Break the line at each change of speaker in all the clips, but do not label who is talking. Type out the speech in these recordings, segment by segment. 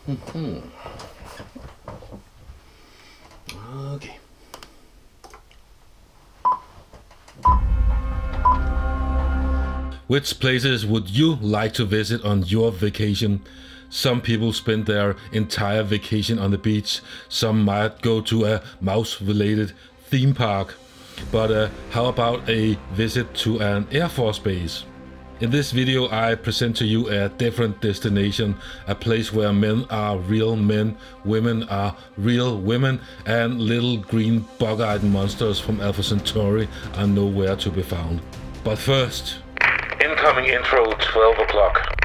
Okay. Which places would you like to visit on your vacation? Some people spend their entire vacation on the beach. Some might go to a mouse-related theme park. But how about a visit to an Air Force base? In this video I present to you a different destination, a place where men are real men, women are real women, and little green bug-eyed monsters from Alpha Centauri are nowhere to be found. But first, incoming intro, 12 o'clock.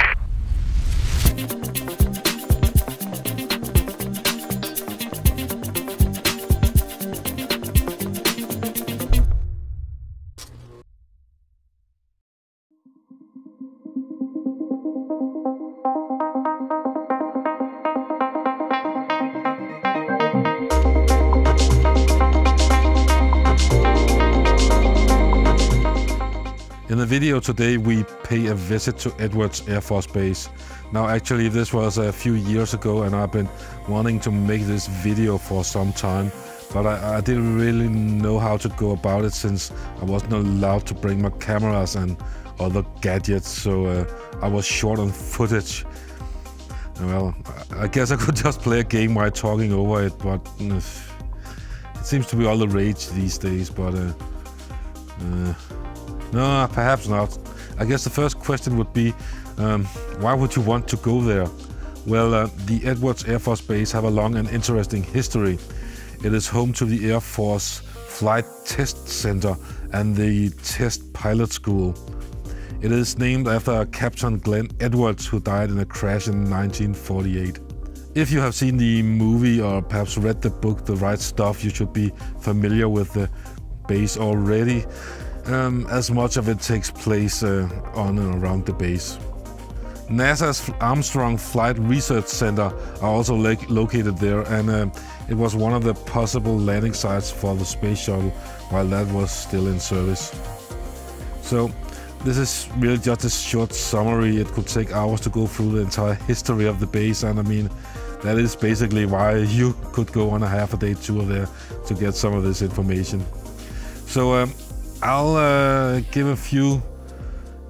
In the video today we pay a visit to Edwards Air Force Base. Now actually this was a few years ago and I've been wanting to make this video for some time, but I didn't really know how to go about it since I wasn't allowed to bring my cameras and other gadgets, so I was short on footage. Well, I guess I could just play a game while talking over it, but it seems to be all the rage these days, but no, perhaps not. I guess the first question would be, why would you want to go there? Well, the Edwards Air Force Base have a long and interesting history. It is home to the Air Force Flight Test Center and the Test Pilot School. It is named after Captain Glenn Edwards, who died in a crash in 1948. If you have seen the movie or perhaps read the book The Right Stuff, you should be familiar with the base already. As much of it takes place on and around the base. NASA's Armstrong Flight Research Center are also located there, and it was one of the possible landing sites for the space shuttle while that was still in service. So this is really just a short summary. It could take hours to go through the entire history of the base, and I mean that is basically why you could go on a half-a-day tour there to get some of this information. So I'll give a few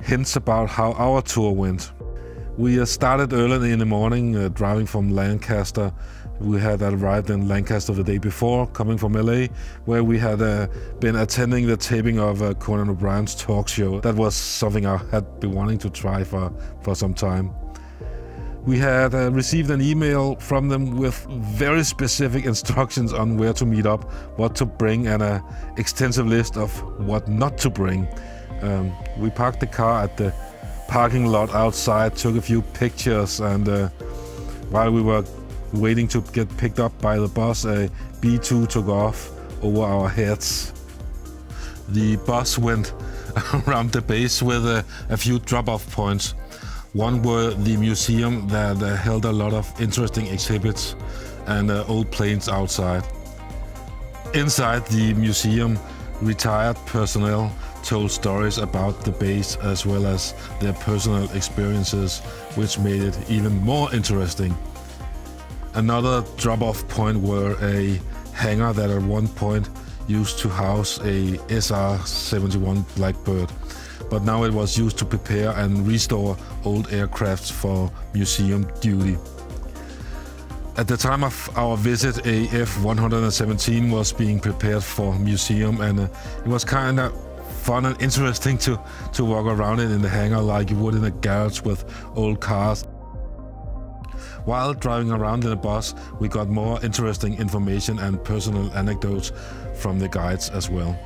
hints about how our tour went. We started early in the morning, driving from Lancaster. We had arrived in Lancaster the day before, coming from LA, where we had been attending the taping of Conan O'Brien's talk show. That was something I had been wanting to try for some time. We had received an email from them with very specific instructions on where to meet up, what to bring, and an extensive list of what not to bring. We parked the car at the parking lot outside, took a few pictures, and while we were waiting to get picked up by the bus, a B-2 took off over our heads. The bus went around the base with a few drop-off points. One were the museum that held a lot of interesting exhibits and old planes outside. Inside the museum, retired personnel told stories about the base as well as their personal experiences, which made it even more interesting. Another drop-off point were a hangar that at one point used to house a SR-71 Blackbird, but now it was used to prepare and restore old aircrafts for museum duty. At the time of our visit, a F-117 was being prepared for museum, and it was kind of fun and interesting to walk around it in the hangar like you would in a garage with old cars. While driving around in the bus, we got more interesting information and personal anecdotes from the guides as well.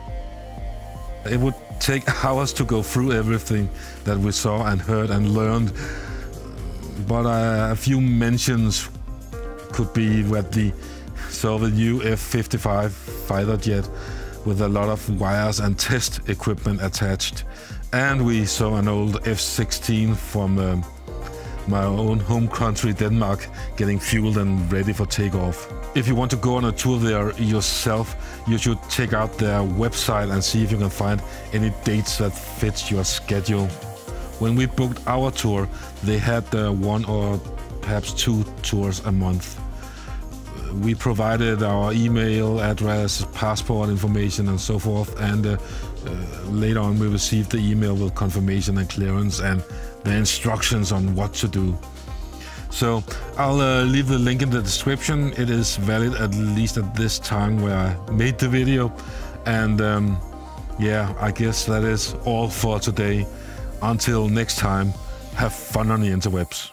It would take hours to go through everything that we saw and heard and learned, but a few mentions could be that we saw the new F-55 fighter jet with a lot of wires and test equipment attached, and we saw an old F-16 from my own home country, Denmark, getting fueled and ready for takeoff. If you want to go on a tour there yourself, you should check out their website and see if you can find any dates that fit your schedule. When we booked our tour, they had one or perhaps 2 tours a month. We provided our email address, passport information and so forth, and later on we received the email with confirmation and clearance and the instructions on what to do. So I'll leave the link in the description. It is valid at least at this time where I made the video. And yeah, I guess that is all for today. Until next time, have fun on the interwebs.